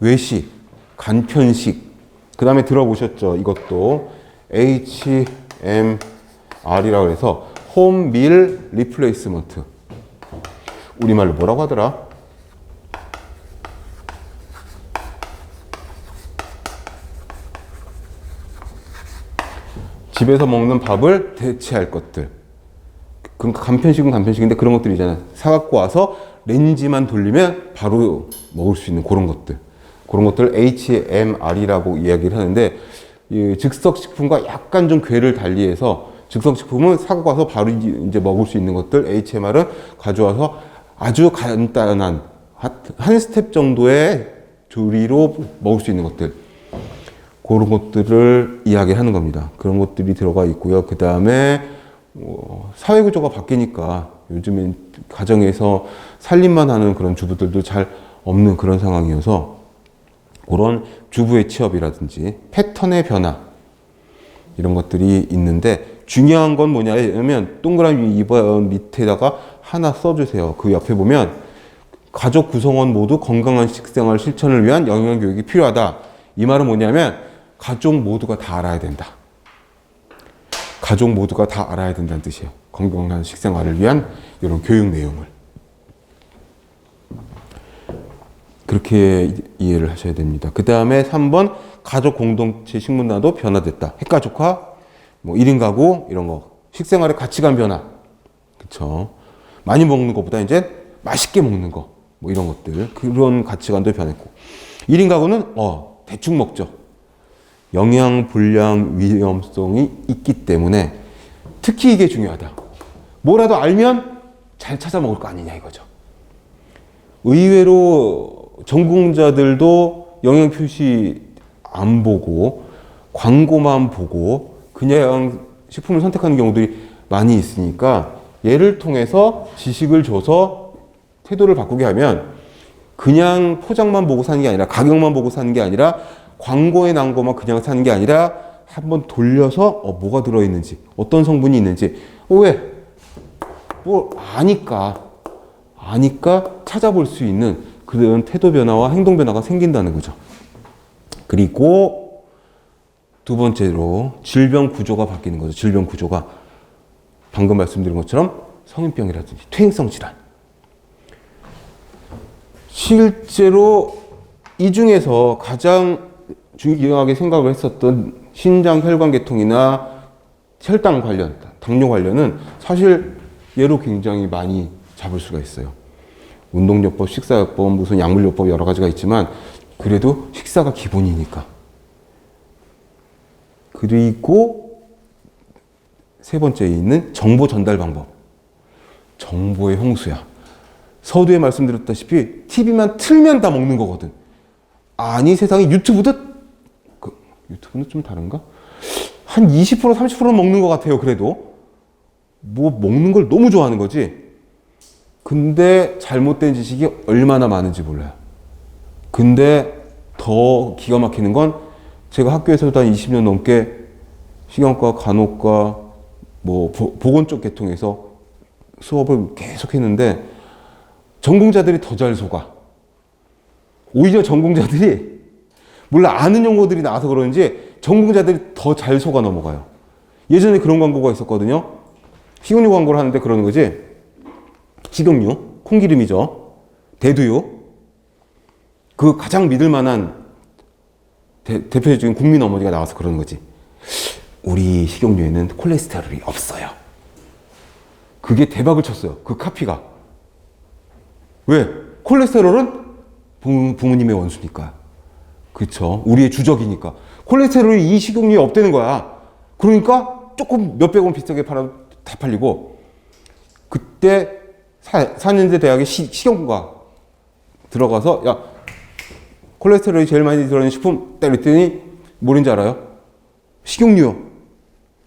외식, 간편식, 그 다음에 들어보셨죠? 이것도 HMR이라고 해서 홈 밀 리플레이스먼트. 우리말로 뭐라고 하더라? 집에서 먹는 밥을 대체할 것들. 그러니까 간편식은 간편식인데 그런 것들 있잖아요. 사갖고 와서 렌지만 돌리면 바로 먹을 수 있는 그런 것들. 그런 것들 HMR이라고 이야기를 하는데 이 즉석식품과 약간 좀 궤를 달리해서 즉석식품은 사갖고 와서 바로 이제 먹을 수 있는 것들, HMR은 가져와서 아주 간단한 한 스텝 정도의 조리로 먹을 수 있는 것들. 그런 것들을 이야기하는 겁니다. 그런 것들이 들어가 있고요. 그 다음에 사회구조가 바뀌니까 요즘엔 가정에서 살림만 하는 그런 주부들도 잘 없는 그런 상황이어서 그런 주부의 취업이라든지 패턴의 변화 이런 것들이 있는데 중요한 건 뭐냐면 동그라미 2번 밑에다가 하나 써주세요. 그 옆에 보면 가족 구성원 모두 건강한 식생활 실천을 위한 영양교육이 필요하다. 이 말은 뭐냐면 가족 모두가 다 알아야 된다. 가족 모두가 다 알아야 된다는 뜻이에요. 건강한 식생활을 위한 이런 교육 내용을. 그렇게 이해를 하셔야 됩니다. 그 다음에 3번 가족 공동체 식문화도 변화됐다. 핵가족화, 뭐 1인 가구 이런 거. 식생활의 가치관 변화. 그쵸. 많이 먹는 것보다 이제 맛있게 먹는 거. 뭐 이런 것들. 그런 가치관도 변했고. 1인 가구는 대충 먹죠. 영양, 불량, 위험성이 있기 때문에 특히 이게 중요하다. 뭐라도 알면 잘 찾아 먹을 거 아니냐 이거죠. 의외로 전공자들도 영양 표시 안 보고 광고만 보고 그냥 식품을 선택하는 경우들이 많이 있으니까 얘를 통해서 지식을 줘서 태도를 바꾸게 하면 그냥 포장만 보고 사는 게 아니라 가격만 보고 사는 게 아니라 광고에 나온 것만 그냥 사는 게 아니라 한번 돌려서 뭐가 들어있는지 어떤 성분이 있는지 왜? 뭐 아니까 찾아볼 수 있는 그런 태도 변화와 행동 변화가 생긴다는 거죠. 그리고 두 번째로 질병 구조가 바뀌는 거죠. 질병 구조가 방금 말씀드린 것처럼 성인병이라든지 퇴행성 질환. 실제로 이 중에서 가장 중요하게 생각을 했었던 신장 혈관계통이나 혈당 관련, 당뇨 관련은 사실 얘로 굉장히 많이 잡을 수가 있어요. 운동요법, 식사요법, 무슨 약물요법 여러 가지가 있지만 그래도 식사가 기본이니까. 그리고 세 번째에 있는 정보 전달 방법. 정보의 홍수야. 서두에 말씀드렸다시피 TV만 틀면 다 먹는 거거든. 아니 세상에 유튜브도 유튜브는 좀 다른가? 한 20% 30%는 먹는 것 같아요. 그래도 뭐 먹는 걸 너무 좋아하는 거지. 근데 잘못된 지식이 얼마나 많은지 몰라요. 근데 더 기가 막히는 건 제가 학교에서도 한 20년 넘게 식용과 간호과 뭐 보건 쪽 계통에서 수업을 계속 했는데 전공자들이 더 잘 속아. 오히려 전공자들이 몰라 아는 용어들이 나와서 그런지 전공자들이 더 잘 속아 넘어가요. 예전에 그런 광고가 있었거든요. 식용유 광고를 하는데 그러는 거지. 식용유, 콩기름이죠. 대두유. 그 가장 믿을 만한 대표적인 국민 어머니가 나와서 그러는 거지. 우리 식용유에는 콜레스테롤이 없어요. 그게 대박을 쳤어요. 그 카피가. 왜? 콜레스테롤은 부모님의 원수니까. 그쵸. 우리의 주적이니까. 콜레스테롤이 이 식용유에 없다는 거야. 그러니까 조금 몇백 원 비싸게 팔아도 다 팔리고. 그때 4년제 대학에 식용과 들어가서 야 콜레스테롤이 제일 많이 들어있는 식품 딱 그랬더니 뭐인지 알아요? 식용유요.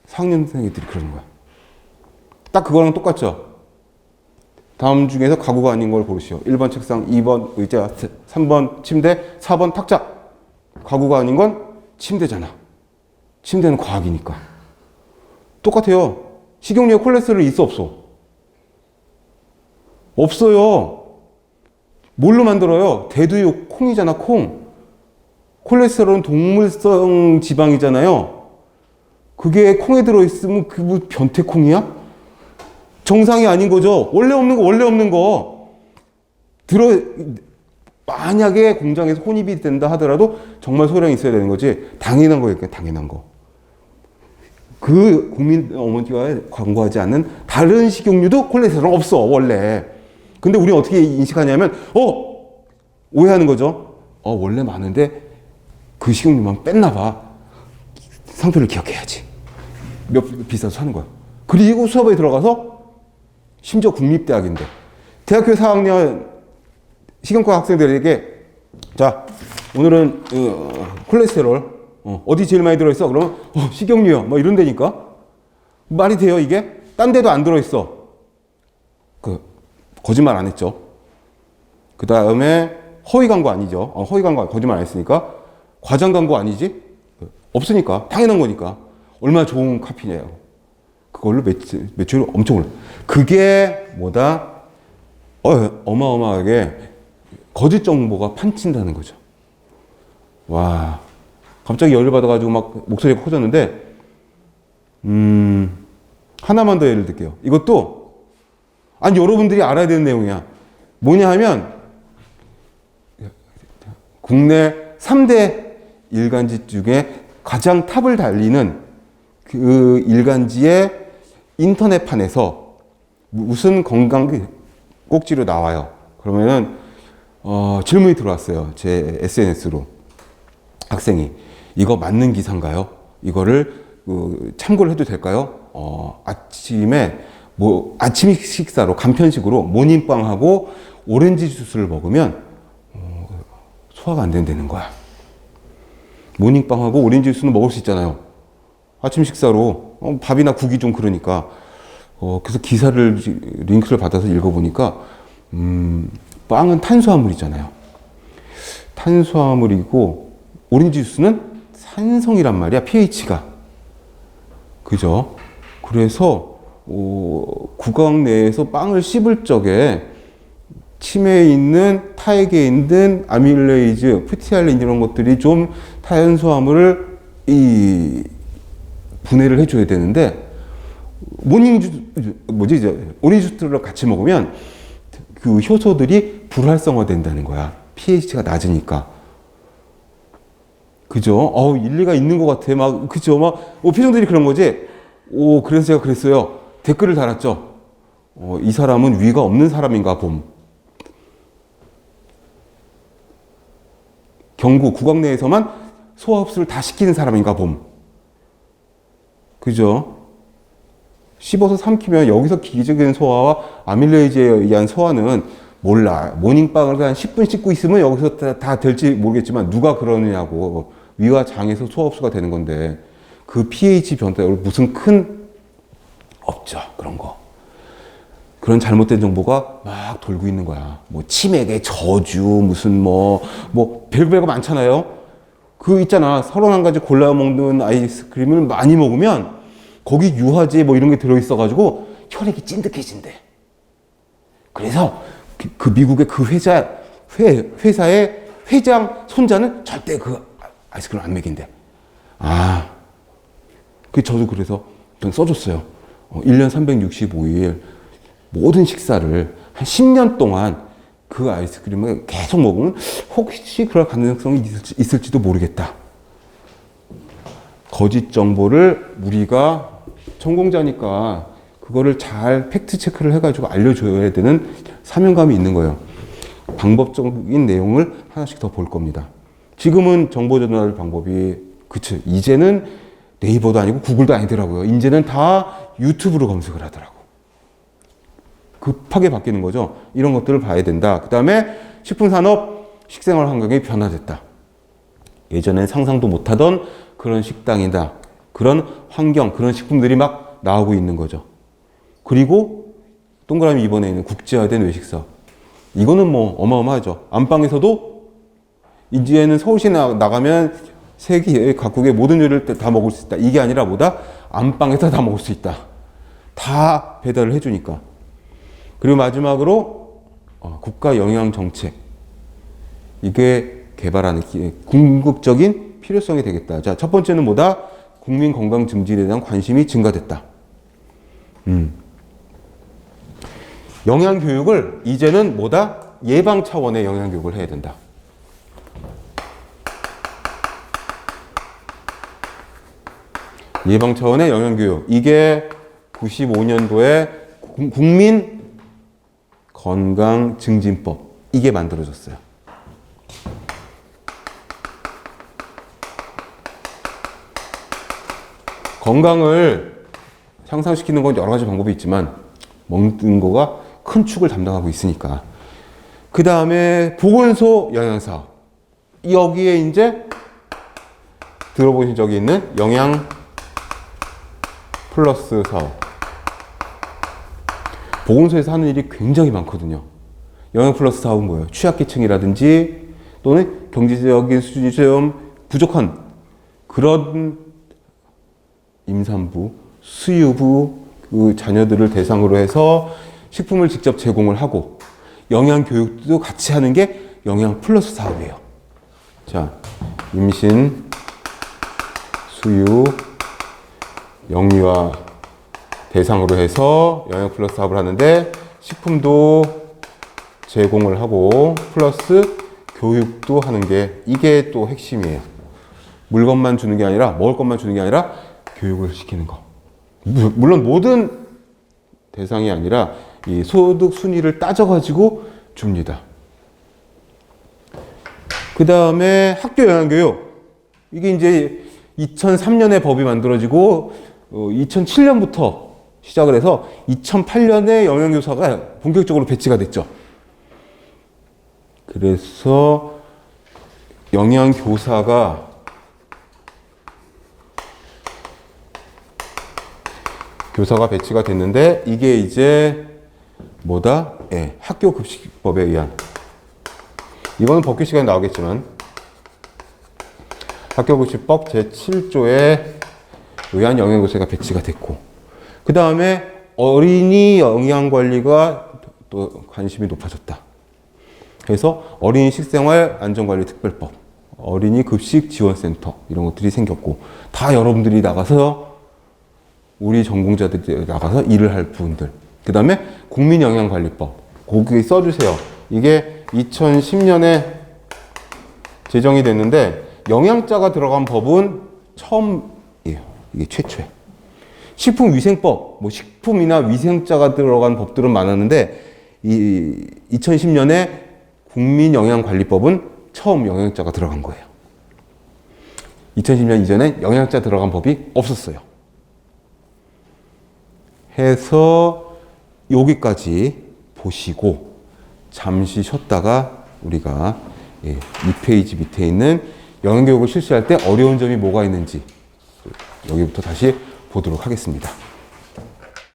4학년생 애들이 그러는 거야. 딱 그거랑 똑같죠? 다음 중에서 가구가 아닌 걸 고르시오. 1번 책상, 2번 의자, 3번 침대, 4번 탁자. 가구가 아닌 건 침대잖아. 침대는 과학이니까. 똑같아요. 식용유에 콜레스테롤이 있어 없어? 없어요. 뭘로 만들어요? 대두유 콩이잖아, 콩. 콜레스테롤은 동물성 지방이잖아요. 그게 콩에 들어있으면 그 뭐 변태콩이야? 정상이 아닌 거죠. 원래 없는 거. 만약에 공장에서 혼입이 된다 하더라도 정말 소량이 있어야 되는 거지. 당연한 거니까, 당연한 거. 그 국민 어머니가 광고하지 않는 다른 식용유도 콜레스테롤 없어, 원래. 근데 우리는 어떻게 인식하냐면, 오해하는 거죠. 원래 많은데 그 식용유만 뺐나 봐. 상표를 기억해야지. 비싸서 사는 거야. 그리고 수업에 들어가서 심지어 국립대학인데 대학교 4학년 식용과 학생들에게 자 오늘은 콜레스테롤 어디 제일 많이 들어있어? 그러면 식용유요 뭐 이런다니까 말이 돼요 이게? 딴 데도 안 들어있어. 거짓말 안 했죠. 그 다음에 허위 광고 아니죠. 허위 광고 거짓말 안 했으니까 과장 광고 아니지? 없으니까 당연한 거니까 얼마나 좋은 카피냐요. 그걸로 매출이 엄청 올라. 그게 뭐다? 어마어마하게 거짓 정보가 판친다는 거죠. 와, 갑자기 열을 받아가지고 막 목소리가 커졌는데, 하나만 더 예를 들게요. 이것도, 아니, 여러분들이 알아야 되는 내용이야. 뭐냐 하면, 국내 3대 일간지 중에 가장 탑을 달리는 그 일간지의 인터넷판에서 무슨 건강 꼭지로 나와요. 그러면은 질문이 들어왔어요. 제 SNS로 학생이 이거 맞는 기사인가요? 이거를 참고를 해도 될까요? 아침에 아침 식사로 간편식으로 모닝빵하고 오렌지 주스를 먹으면 소화가 안 된다는 거야. 모닝빵하고 오렌지 주스는 먹을 수 있잖아요. 아침 식사로 밥이나 국이 좀 그러니까 그래서 기사를 링크를 받아서 읽어보니까 빵은 탄수화물이잖아요. 탄수화물이고 오렌지 주스는 산성이란 말이야. pH가 그죠? 그래서 구강 내에서 빵을 씹을 적에 침에 있는 타액에 있는 아밀레이즈, 프티알린 이런 것들이 좀 탄수화물을 분해를 해줘야 되는데 오렌지 주스를 같이 먹으면 그 효소들이 불활성화 된다는 거야. pH가 낮으니까. 그죠? 일리가 있는 것 같아. 그죠? 표정들이 그런 거지? 그래서 제가 그랬어요. 댓글을 달았죠. 이 사람은 위가 없는 사람인가 봄. 경구, 구강 내에서만 소화 흡수를 다 시키는 사람인가 봄. 그죠? 씹어서 삼키면 여기서 기계적인 소화와 아밀레이즈에 의한 소화는 몰라. 모닝빵을 한 10분 씹고 있으면 여기서 다 될지 모르겠지만 누가 그러느냐고. 위와 장에서 소화 흡수가 되는 건데 그 pH 변화 때문에 무슨 큰 없죠. 그런 거. 그런 잘못된 정보가 막 돌고 있는 거야. 치맥의 저주, 무슨 별거 많잖아요. 있잖아. 31가지 골라 먹는 아이스크림을 많이 먹으면 거기 유화제 이런 게 들어있어가지고 혈액이 찐득해진대. 그래서 그 미국의 그 회사의 회장 손자는 절대 그 아이스크림 안 먹인대. 저도 그래서 좀 써줬어요. 1년 365일 모든 식사를 한 10년 동안 그 아이스크림을 계속 먹으면 혹시 그럴 가능성이 있을지도 모르겠다. 거짓 정보를 우리가 전공자니까 그거를 잘 팩트 체크를 해가지고 알려줘야 되는 사명감이 있는 거예요. 방법적인 내용을 하나씩 더 볼 겁니다. 지금은 정보 전달 방법이 그치 이제는 네이버도 아니고 구글도 아니더라고요. 이제는 다 유튜브로 검색을 하더라고. 급하게 바뀌는 거죠. 이런 것들을 봐야 된다. 그 다음에 식품산업 식생활 환경이 변화됐다. 예전엔 상상도 못하던 그런 식당이다. 그런 환경, 그런 식품들이 막 나오고 있는 거죠. 그리고 동그라미 2번에 있는 국제화된 외식 사업. 이거는 뭐 어마어마하죠. 안방에서도 이제는 서울시에 나가면 세계 각국의 모든 요리를 다 먹을 수 있다. 이게 아니라 뭐다? 안방에서 다 먹을 수 있다. 다 배달을 해주니까. 그리고 마지막으로 국가 영양 정책. 이게 개발하는 궁극적인 필요성이 되겠다. 자, 첫 번째는 뭐다? 국민 건강 증진에 대한 관심이 증가됐다. 영양 교육을 이제는 뭐다? 예방 차원의 영양 교육을 해야 된다. 예방 차원의 영양 교육. 이게 95년도에 국민 건강 증진법. 이게 만들어졌어요. 건강을 향상시키는 건 여러 가지 방법이 있지만 먹는 거가 큰 축을 담당하고 있으니까. 그 다음에 보건소 영양사업. 여기에 이제 들어보신 적이 있는 영양 플러스 사업. 보건소에서 하는 일이 굉장히 많거든요. 영양 플러스 사업은 뭐예요? 취약계층이라든지 또는 경제적인 수준이 좀 부족한 그런 임산부, 수유부 그 자녀들을 대상으로 해서 식품을 직접 제공을 하고 영양 교육도 같이 하는 게 영양 플러스 사업이에요. 자, 임신, 수유, 영유아 대상으로 해서 영양 플러스 사업을 하는데 식품도 제공을 하고 플러스 교육도 하는 게 이게 또 핵심이에요. 물건만 주는 게 아니라 먹을 것만 주는 게 아니라 교육을 시키는 거. 물론 모든 대상이 아니라 이 소득 순위를 따져가지고 줍니다. 그 다음에 학교 영양교육. 이게 이제 2003년에 법이 만들어지고 2007년부터 시작을 해서 2008년에 영양교사가 본격적으로 배치가 됐죠. 그래서 영양교사가 배치가 됐는데 이게 이제 뭐다? 예, 학교급식법에 의한 이거는 법규 시간에 나오겠지만 학교급식법 제7조에 의한 영양교사가 배치가 됐고 그 다음에 어린이 영양관리가 또 관심이 높아졌다. 그래서 어린이 식생활 안전관리특별법, 어린이 급식지원센터 이런 것들이 생겼고 다 여러분들이 나가서 우리 전공자들이 나가서 일을 할 부분들. 그 다음에 국민영양관리법. 거기에 써주세요. 이게 2010년에 제정이 됐는데 영양자가 들어간 법은 처음이에요. 이게 최초예요. 식품위생법, 뭐 식품이나 위생자가 들어간 법들은 많았는데 이 2010년에 국민영양관리법은 처음 영양자가 들어간 거예요. 2010년 이전에 영양자 들어간 법이 없었어요. 해서 여기까지 보시고 잠시 쉬었다가 우리가 2페이지 밑에 있는 영양교육을 실시할 때 어려운 점이 뭐가 있는지 여기부터 다시 보도록 하겠습니다.